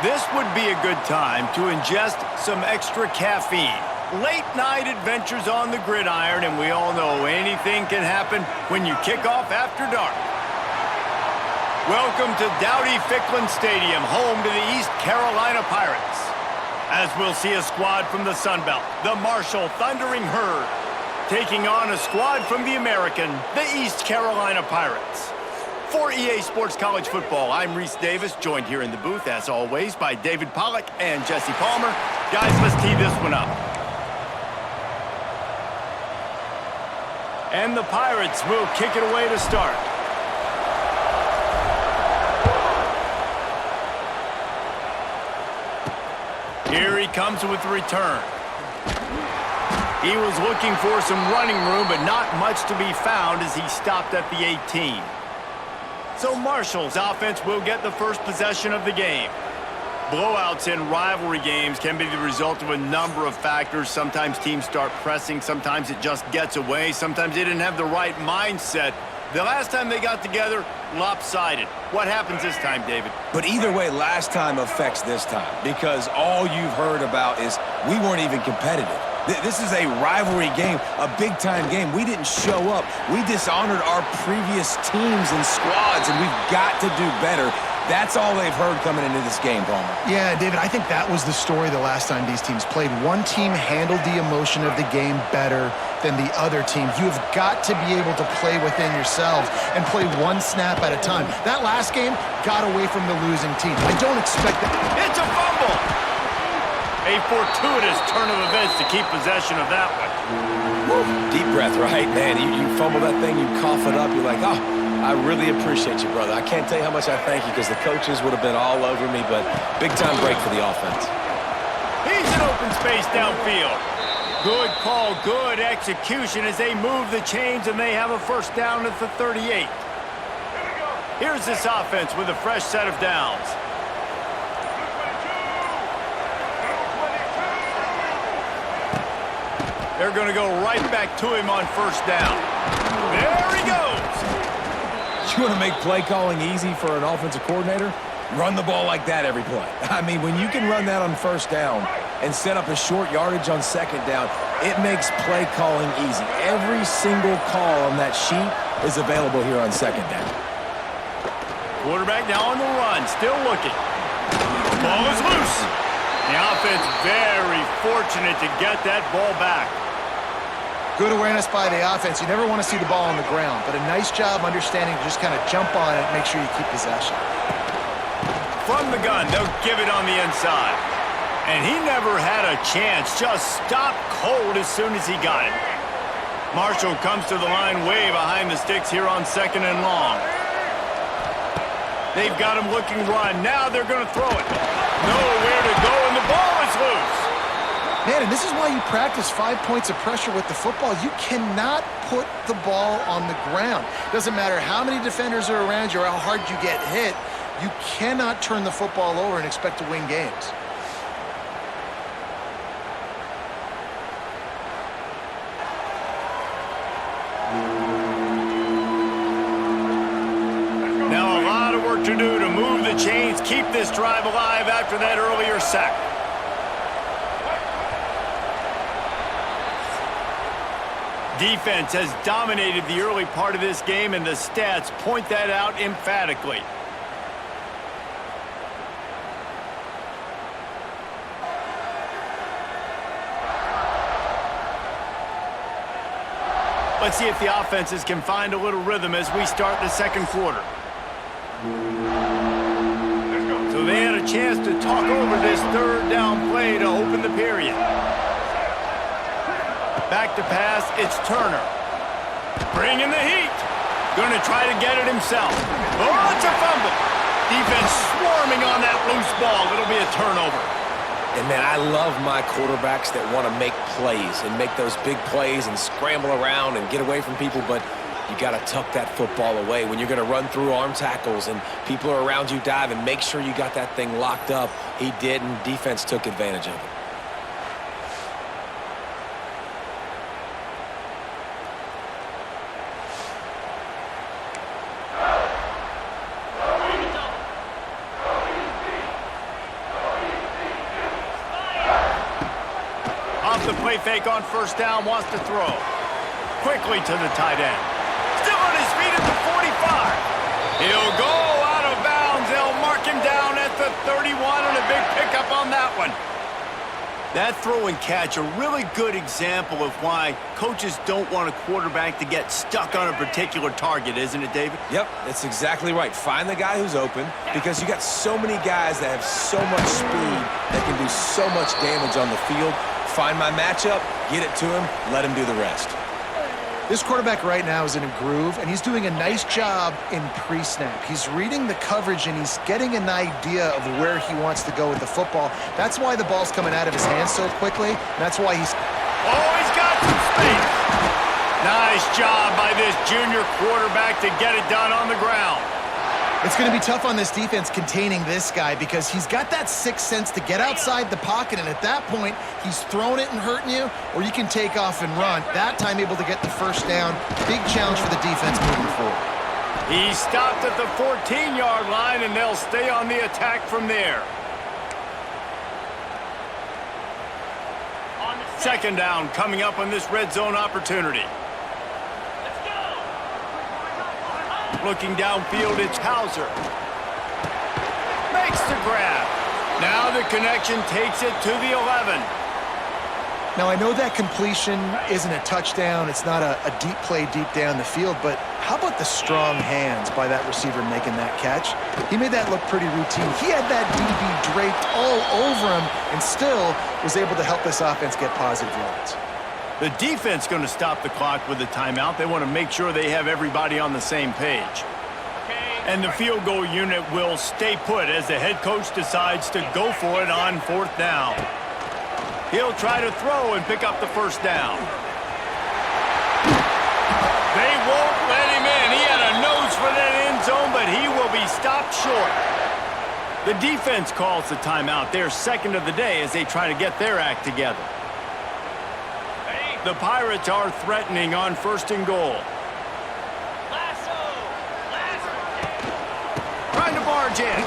This would be a good time to ingest some extra caffeine. Late night adventures on the gridiron, and we all know anything can happen when you kick off after dark. Welcome to Dowdy-Ficklin Stadium, home to the East Carolina Pirates. As we'll see a squad from the Sun Belt, the Marshall Thundering Herd, taking on a squad from the American, the East Carolina Pirates. For EA Sports College Football, I'm Reese Davis, joined here in the booth, as always, by David Pollack and Jesse Palmer. Guys, let's tee this one up. And the Pirates will kick it away to start. Here he comes with the return. He was looking for some running room, but not much to be found as he stopped at the 18. So Marshall's offense will get the first possession of the game. Blowouts in rivalry games can be the result of a number of factors. Sometimes teams start pressing, sometimes it just gets away, sometimes they didn't have the right mindset. The last time they got together, lopsided. What happens this time, David? But either way, last time affects this time, because all you've heard about is we weren't even competitive. This is a rivalry game, a big-time game. We didn't show up. We dishonored our previous teams and squads, and we've got to do better. That's all they've heard coming into this game, Palmer. Yeah, David, I think that was the story the last time these teams played. One team handled the emotion of the game better than the other team. You have got to be able to play within yourselves and play one snap at a time. That last game got away from the losing team. I don't expect that. It's a fumble! A fortuitous turn of events to keep possession of that one. Woo. Deep breath, right, man? You fumble that thing, you cough it up, you're like, oh, I really appreciate you, brother. I can't tell you how much I thank you, because the coaches would have been all over me, but big-time break for the offense. He's in open space downfield. Good call, good execution as they move the chains, and they have a first down at the 38. Here's this offense with a fresh set of downs. They're going to go right back to him on first down. There he goes. You want to make play calling easy for an offensive coordinator? Run the ball like that every play. I mean, when you can run that on first down and set up a short yardage on second down, it makes play calling easy. Every single call on that sheet is available here on second down. Quarterback now on the run, still looking. Ball is loose. The offense very fortunate to get that ball back. Good awareness by the offense. You never want to see the ball on the ground, but a nice job understanding to just kind of jump on it and make sure you keep possession. From the gun, they'll give it on the inside. And he never had a chance, just stopped cold as soon as he got it. Marshall comes to the line way behind the sticks here on second and long. They've got him looking run. Now they're going to throw it. Nowhere to go, and the ball is loose. Man, and this is why you practice 5 points of pressure with the football. You cannot put the ball on the ground. Doesn't matter how many defenders are around you or how hard you get hit. You cannot turn the football over and expect to win games. Now a lot of work to do to move the chains, keep this drive alive after that earlier sack. Defense has dominated the early part of this game, and the stats point that out emphatically. Let's see if the offenses can find a little rhythm as we start the second quarter. So they had a chance to talk over this third down play to open the period. Back to pass, it's Turner. Bringing the heat. Going to try to get it himself. Oh, it's a fumble. Defense swarming on that loose ball. It'll be a turnover. And, man, I love my quarterbacks that want to make plays and make those big plays and scramble around and get away from people, but you got to tuck that football away. When you're going to run through arm tackles and people are around you diving, make sure you got that thing locked up. He did, and defense took advantage of it. off the play fake on first down, wants to throw. Quickly to the tight end. Still on his feet at the 45. He'll go out of bounds. They'll mark him down at the 31, and a big pickup on that one. That throw and catch, a really good example of why coaches don't want a quarterback to get stuck on a particular target, isn't it, David? Yep, that's exactly right. Find the guy who's open, because you got so many guys that have so much speed that can do so much damage on the field. Find my matchup, get it to him, let him do the rest. This quarterback right now is in a groove, and he's doing a nice job in pre-snap. He's reading the coverage, and he's getting an idea of where he wants to go with the football. That's why the ball's coming out of his hands so quickly, and that's why he's... Oh, he's got some space. Nice job by this junior quarterback to get it done on the ground. It's going to be tough on this defense containing this guy because he's got that sixth sense to get outside the pocket, and at that point, he's throwing it and hurting you, or you can take off and run. That time able to get the first down. Big challenge for the defense moving forward. He stopped at the 14-yard line, and they'll stay on the attack from there. Second down coming up on this red zone opportunity. Looking downfield, it's Hauser. Makes the grab. Now the connection takes it to the 11. Now, I know that completion isn't a touchdown. It's not a deep play deep down the field, but how about the strong hands by that receiver making that catch? He made that look pretty routine. He had that DB draped all over him and still was able to help this offense get positive yards. The defense going to stop the clock with a timeout. They want to make sure they have everybody on the same page. And the field goal unit will stay put as the head coach decides to go for it on fourth down. He'll try to throw and pick up the first down. They won't let him in. He had a nose for that end zone, but he will be stopped short. The defense calls the timeout. Their second of the day as they try to get their act together. The Pirates are threatening on first and goal. Trying to barge in.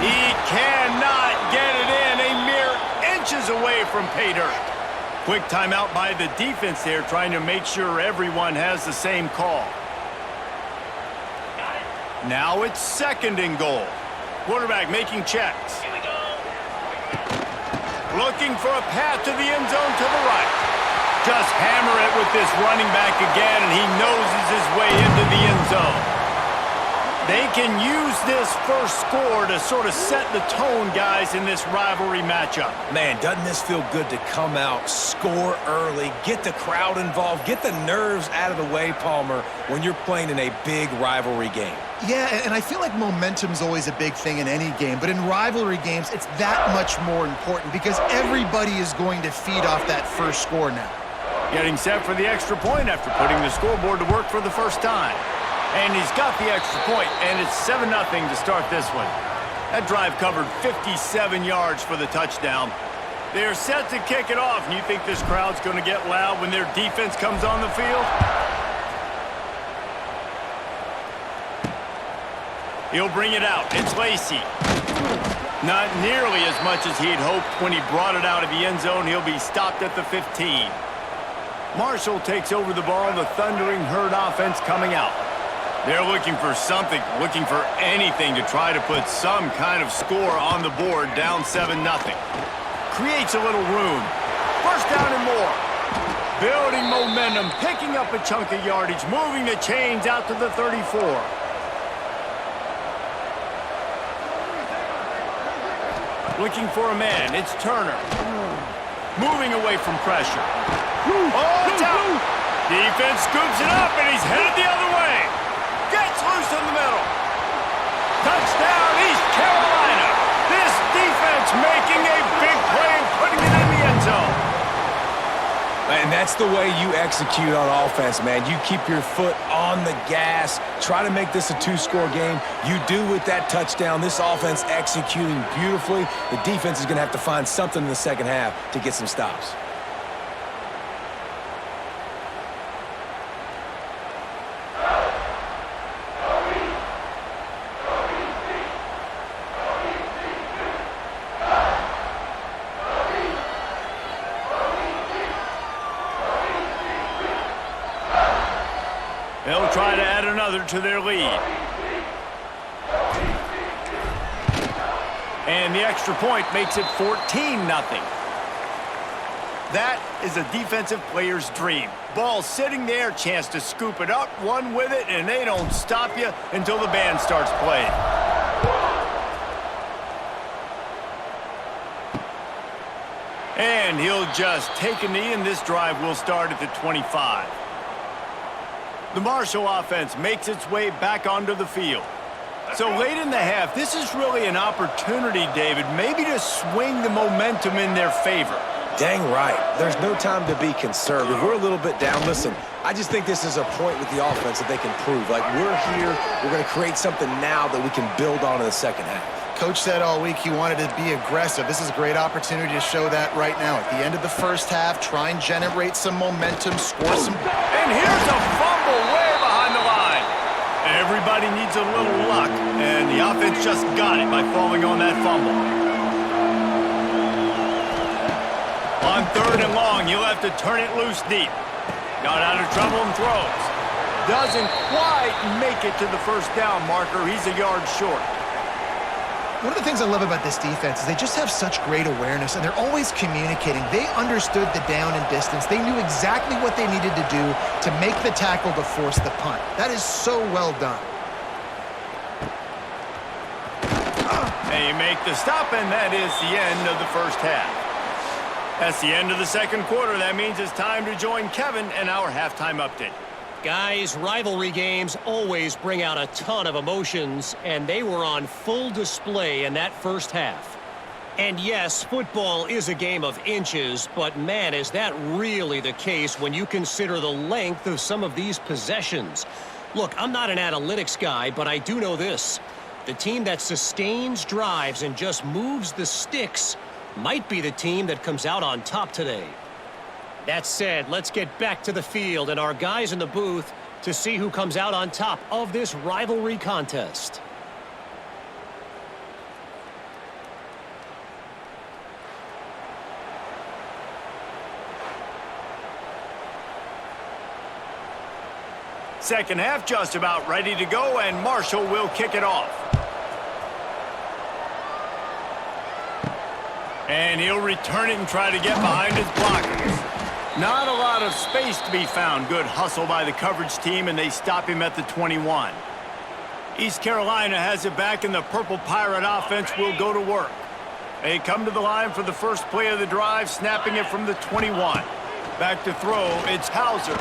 He cannot get it in. A mere inches away from pay dirt. Quick timeout by the defense there, trying to make sure everyone has the same call. Now it's second and goal. Quarterback making checks. Here we go. Looking for a path to the end zone to the right. Just hammer it with this running back again, and he noses his way into the end zone. They can use this first score to sort of set the tone, guys, in this rivalry matchup. Man, doesn't this feel good to come out, score early, get the crowd involved, get the nerves out of the way, Palmer, when you're playing in a big rivalry game? Yeah, and I feel like momentum's always a big thing in any game, but in rivalry games, it's that much more important because everybody is going to feed off that first score now. Getting set for the extra point after putting the scoreboard to work for the first time. And he's got the extra point, and it's 7-0 to start this one. That drive covered 57 yards for the touchdown. They're set to kick it off, and you think this crowd's going to get loud when their defense comes on the field? He'll bring it out. It's Lacey. Not nearly as much as he'd hoped when he brought it out of the end zone. He'll be stopped at the 15. Marshall takes over the ball, the Thundering Herd offense coming out. They're looking for something, looking for anything to try to put some kind of score on the board, down 7-0. Creates a little room. First down and more. Building momentum, picking up a chunk of yardage, moving the chains out to the 34. Looking for a man, it's Turner. Moving away from pressure. Oh, it's out. Defense scoops it up, and he's headed the other way. Gets loose in the middle. Touchdown, East Carolina. This defense making a big play and putting it in the end zone. And that's the way you execute on offense, man. You keep your foot on the gas. Try to make this a two-score game. You do with that touchdown. This offense executing beautifully. The defense is going to have to find something in the second half to get some stops. another to their lead. And the extra point makes it 14-0. That is a defensive player's dream. Ball sitting there, chance to scoop it up, run with it, and they don't stop you until the band starts playing. And he'll just take a knee, and this drive will start at the 25. The Marshall offense makes its way back onto the field. So late in the half, this is really an opportunity, David, maybe to swing the momentum in their favor. Dang right. There's no time to be conservative. We're a little bit down. Listen, I just think this is a point with the offense that they can prove. Like, we're here, we're going to create something now that we can build on in the second half. Coach said all week he wanted to be aggressive. This is a great opportunity to show that right now. At the end of the first half, try and generate some momentum, score some... And here's a fumble way behind the line. Everybody needs a little luck, and the offense just got it by falling on that fumble. On 3rd and long, you'll have to turn it loose deep. Got out of trouble and throws. Doesn't quite make it to the first down marker. He's a yard short. One of the things I love about this defense is they just have such great awareness, and they're always communicating. They understood the down and distance. They knew exactly what they needed to do to make the tackle to force the punt. That is so well done. They make the stop, and that is the end of the first half. That's the end of the second quarter. That means it's time to join Kevin and our halftime update. Guys, rivalry games always bring out a ton of emotions, and they were on full display in that first half. And yes, football is a game of inches, but man, is that really the case when you consider the length of some of these possessions. Look, I'm not an analytics guy, but I do know this. The team that sustains drives and just moves the sticks might be the team that comes out on top today. That said, let's get back to the field and our guys in the booth to see who comes out on top of this rivalry contest. Second half just about ready to go, and Marshall will kick it off. And he'll return it and try to get behind his blockers. Not a lot of space to be found. Good hustle by the coverage team, and they stop him at the 21. East Carolina has it back, and the Purple Pirate offense will go to work. They come to the line for the first play of the drive, snapping it from the 21. Back to throw, it's Hauser.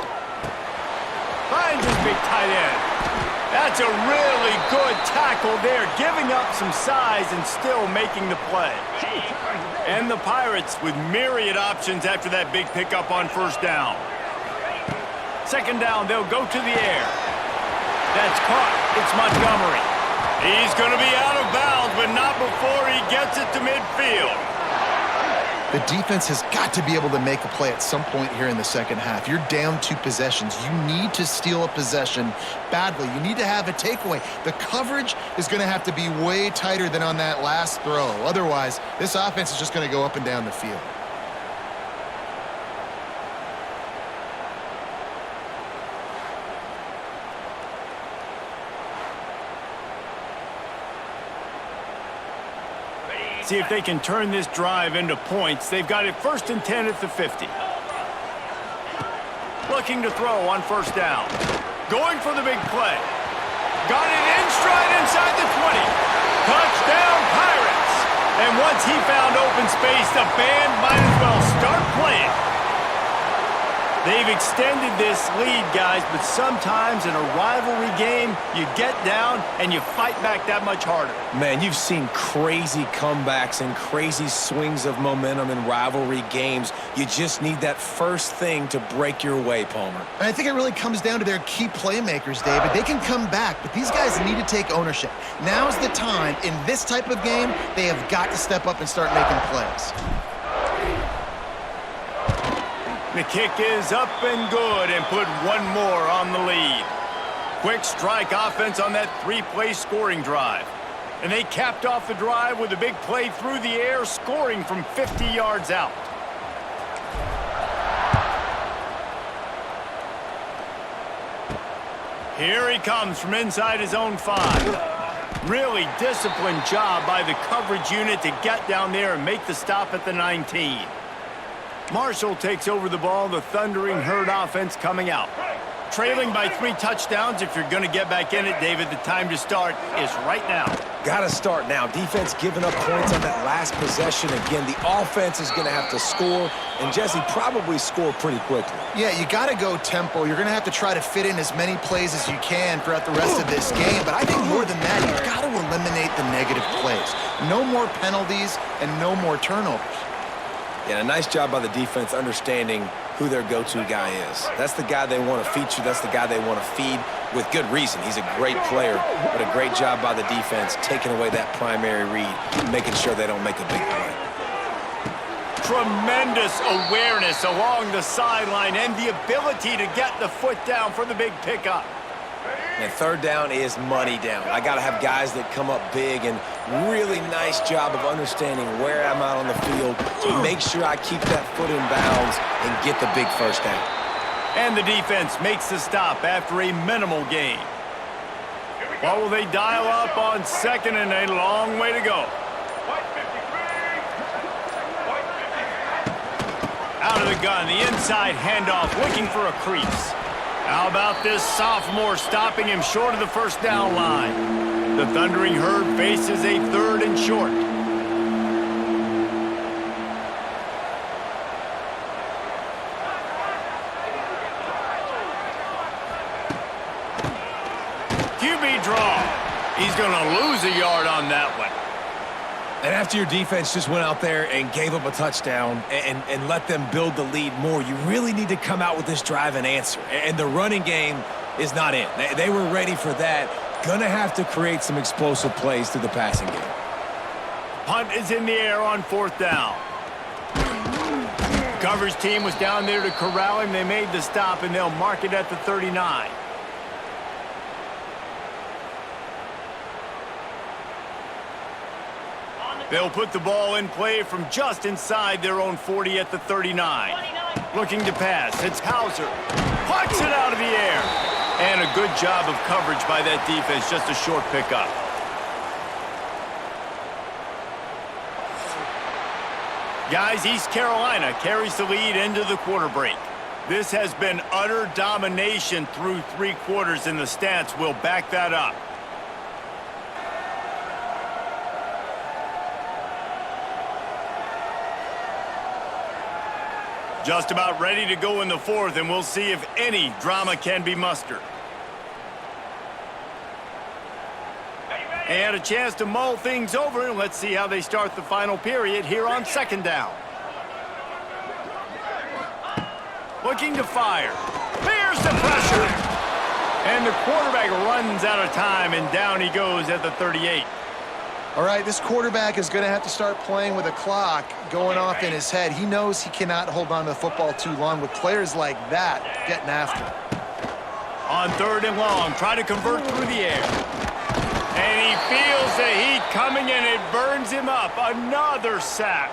Finds his big tight end. That's a really good tackle there, giving up some size and still making the play. And the Pirates with myriad options after that big pickup on first down. Second down, they'll go to the air. That's caught. It's Montgomery. He's going to be out of bounds, but not before he gets it to midfield. The defense has got to be able to make a play at some point here in the second half. You're down 2 possessions. You need to steal a possession badly. You need to have a takeaway. The coverage is going to have to be way tighter than on that last throw. Otherwise, this offense is just going to go up and down the field. See if they can turn this drive into points. They've got it 1st and 10 at the 50. Looking to throw on first down. Going for the big play. Got it in stride inside the 20. Touchdown, Pirates! And once he found open space, the band might as well start playing. They've extended this lead, guys, but sometimes in a rivalry game, you get down and you fight back that much harder. Man, you've seen crazy comebacks and crazy swings of momentum in rivalry games. You just need that first thing to break your way, Palmer. And I think it really comes down to their key playmakers, David. They can come back, but these guys need to take ownership. Now's the time. In this type of game, they have got to step up and start making plays. The kick is up and good, and put one more on the lead. Quick strike offense on that 3-play scoring drive. And they capped off the drive with a big play through the air, scoring from 50 yards out. Here he comes from inside his own 5. Really disciplined job by the coverage unit to get down there and make the stop at the 19. Marshall takes over the ball, the Thundering Herd offense coming out. Trailing by 3 touchdowns. If you're going to get back in it, David, the time to start is right now. Got to start now. Defense giving up points on that last possession. Again, the offense is going to have to score, and Jesse probably score pretty quickly. Yeah, you got to go tempo. You're going to have to try to fit in as many plays as you can throughout the rest of this game, but I think more than that, you've got to eliminate the negative plays. No more penalties and no more turnovers. Yeah, a nice job by the defense understanding who their go-to guy is. That's the guy they want to feature. That's the guy they want to feed with good reason. He's a great player, but a great job by the defense taking away that primary read, making sure they don't make a big play. Tremendous awareness along the sideline and the ability to get the foot down for the big pickup. And third down is money down. I got to have guys that come up big, and really nice job of understanding where I'm out on the field to make sure I keep that foot in bounds and get the big first down. And the defense makes the stop after a minimal gain. What will they dial up on second and a long way to go? Out of the gun, the inside handoff, looking for a crease. How about this sophomore stopping him short of the first down line? The Thundering Herd faces a 3rd and short. QB draw. He's going to lose a yard on that one. And after your defense just went out there and gave up a touchdown and let them build the lead more, you really need to come out with this drive and answer. And the running game is not in. They were ready for that. Gonna have to create some explosive plays through the passing game. Punt is in the air on 4th down. Coverage team was down there to corral him. They made the stop, and they'll mark it at the 39. They'll put the ball in play from just inside their own 40 at the 39. Looking to pass, it's Hauser. Puts it out of the air. And a good job of coverage by that defense, just a short pickup. Guys, East Carolina carries the lead into the quarter break. This has been utter domination through 3 quarters, and the stats will back that up. Just about ready to go in the 4th, and we'll see if any drama can be mustered. And a chance to mull things over, and let's see how they start the final period here on 2nd down. Looking to fire. There's the pressure. And the quarterback runs out of time, and down he goes at the 38. All right, this quarterback is going to have to start playing with a clock going off in his head. He knows he cannot hold on to the football too long with players like that getting after him. On 3rd and long, try to convert through the air. And he feels the heat coming, and it burns him up. Another sack.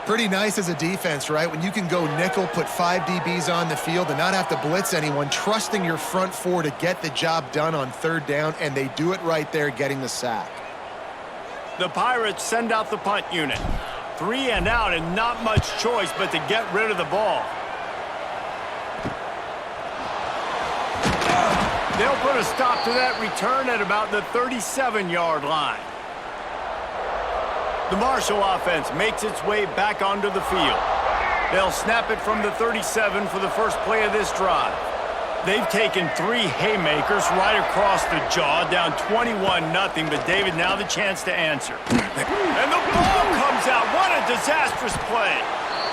Pretty nice as a defense, right? When you can go nickel, put 5 DBs on the field and not have to blitz anyone, trusting your front 4 to get the job done on 3rd down, and they do it right there, getting the sack. The Pirates send out the punt unit. 3 and out, and not much choice but to get rid of the ball. They'll put a stop to that return at about the 37-yard line. The Marshall offense makes its way back onto the field. They'll snap it from the 37 for the first play of this drive. They've taken 3 haymakers right across the jaw, down 21-0, but David, now the chance to answer. And the ball comes out. What a disastrous play.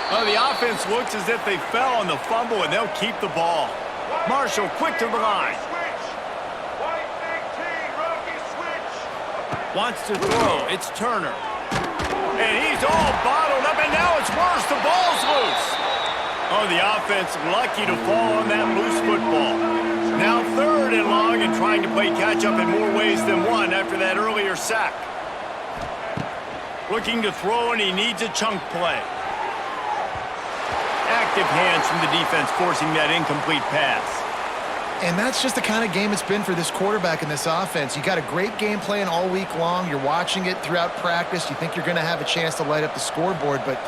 Well, the offense looks as if they fell on the fumble, and they'll keep the ball. Marshall quick to the line. Wants to throw. It's Turner. And he's all bottled up, and now it's worse. The ball's loose. Oh, the offense lucky to fall on that loose football. Now 3rd and long, and trying to play catch-up in more ways than one after that earlier sack. Looking to throw, and he needs a chunk play. Active hands from the defense forcing that incomplete pass. And that's just the kind of game it's been for this quarterback and this offense. You got a great game plan all week long. You're watching it throughout practice. You think you're going to have a chance to light up the scoreboard, but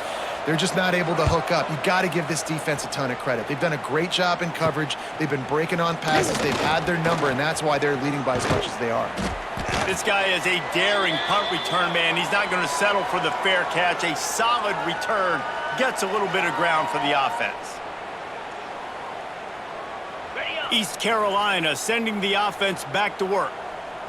they're just not able to hook up. You got to give this defense a ton of credit. They've done a great job in coverage. They've been breaking on passes. They've had their number, and that's why they're leading by as much as they are. This guy is a daring punt return man. He's not going to settle for the fair catch. A solid return gets a little bit of ground for the offense. East Carolina sending the offense back to work.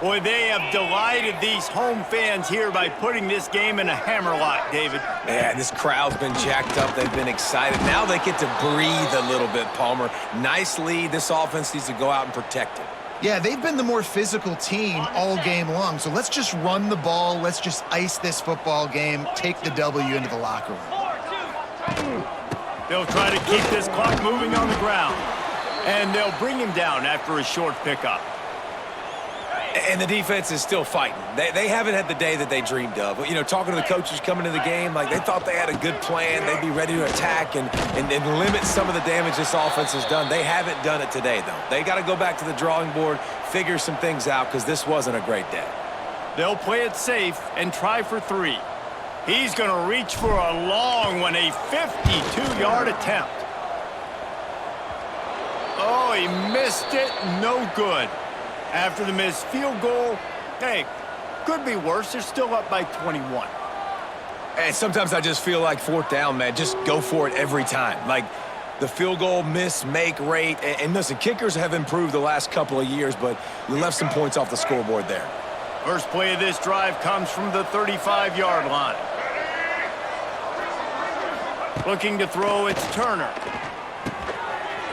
Boy, they have delighted these home fans here by putting this game in a hammerlock, David. Yeah, this crowd's been jacked up. They've been excited. Now they get to breathe a little bit, Palmer. Nice lead. This offense needs to go out and protect it. Yeah, they've been the more physical team all game long. So let's just run the ball. Let's just ice this football game, take the W into the locker room. They'll try to keep this clock moving on the ground. And they'll bring him down after a short pickup. And the defense is still fighting. They haven't had the day that they dreamed of. You know, talking to the coaches coming into the game, like they thought they had a good plan. They'd be ready to attack and limit some of the damage this offense has done. They haven't done it today, though. They got to go back to the drawing board, figure some things out, because this wasn't a great day. They'll play it safe and try for 3. He's going to reach for a long one, a 52-yard attempt. Oh, he missed it. No good. After the missed field goal, hey, could be worse. They're still up by 21. And sometimes I just feel like 4th down, man. Just go for it every time. Like the field goal miss-make rate. And listen, kickers have improved the last couple of years, but you left some points off the scoreboard there. First play of this drive comes from the 35-yard line. Looking to throw, it's Turner.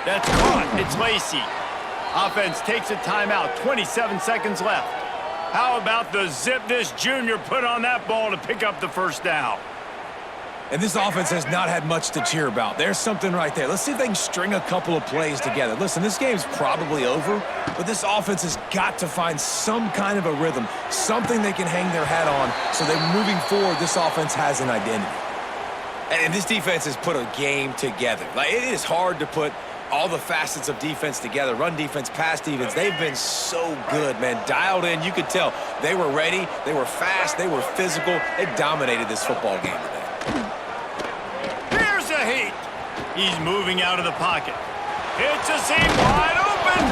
That's caught. It's Lacey. Offense takes a timeout. 27 seconds left. How about the zip this junior put on that ball to pick up the first down? And this offense has not had much to cheer about. There's something right there. Let's see if they can string a couple of plays together. Listen, this game's probably over, but this offense has got to find some kind of a rhythm, something they can hang their hat on so that moving forward, this offense has an identity. And this defense has put a game together. Like, it is hard to put all the facets of defense together. Run defense, pass defense. They've been so good, man. Dialed in. You could tell they were ready. They were fast. They were physical. They dominated this football game today. Here's a heat. He's moving out of the pocket. It's a seam wide open.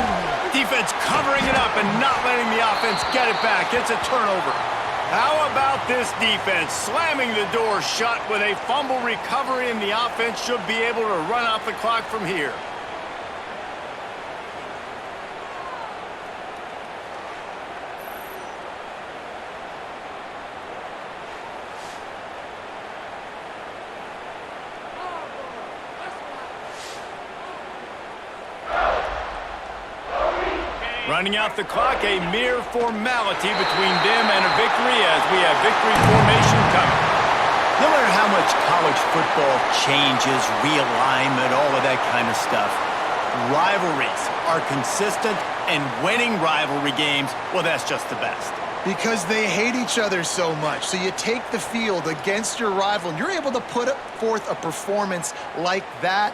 Defense covering it up and not letting the offense get it back. It's a turnover. How about this defense slamming the door shut with a fumble recovery, and the offense should be able to run out the clock from here. Running out the clock, a mere formality between them and a victory as we have victory formation coming. No matter how much college football changes, realignment, all of that kind of stuff, rivalries are consistent, and winning rivalry games, well, that's just the best. Because they hate each other so much. So you take the field against your rival, and you're able to put forth a performance like that.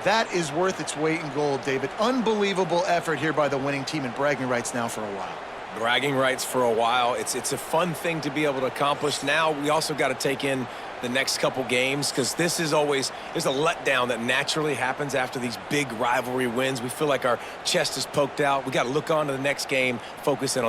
That is worth its weight in gold, David. Unbelievable effort here by the winning team, and bragging rights now for a while. Bragging rights for a while. It's a fun thing to be able to accomplish. Now we also got to take in the next couple games, because this is always, there's a letdown that naturally happens after these big rivalry wins. We feel like our chest is poked out. We got to look on to the next game, focus in on